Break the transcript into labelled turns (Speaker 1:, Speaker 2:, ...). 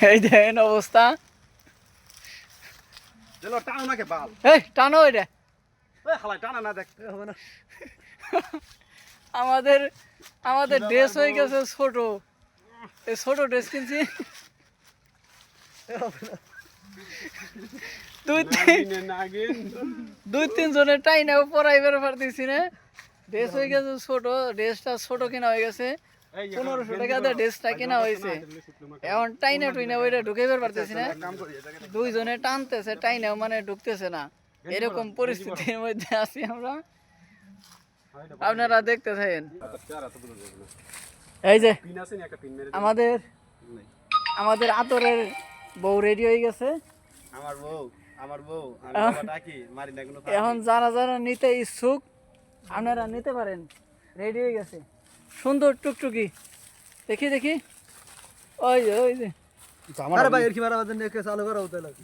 Speaker 1: এই দেখেন অবস্থা।
Speaker 2: টানো নাকি বাল?
Speaker 1: এই টানো এটা।
Speaker 2: টানা না দেখতে হবে না।
Speaker 1: আমাদের আমাদের ড্রেস হয়ে গেছে ছোট, এই ছোট ড্রেস কিনছি। দুই তিন জনের টাইনাও পরাইবার পারতেছি না। ড্রেস হয়ে গেছে ছোট, ড্রেসটা ছোট কেনা হয়ে গেছে। 1500 টাকা দিয়ে ড্রেসটা কেনা হয়েছে। এখন টাইনা টুইনা ওইটা ঢুকাইবার পারতেছি না। দুইজনে টানতেছে, টাইনাও মানে ঢুকতেছে না। এরকম পরিস্থিতির মধ্যে আছি আমরা, আপনারা দেখতে থাকেন। এই যে আমাদের আমাদের আতরের বউ রেডি হয়ে গেছে।
Speaker 2: আমার বউ
Speaker 1: এখন যারা যারা নিতে ইচ্ছুক আপনারা নিতে পারেন। রেডি হয়ে গেছে, সুন্দর টুকটুকি। দেখি দেখি, ওই যে
Speaker 2: আরে ভাই এর কি মারা চালু করা হতে লাগে।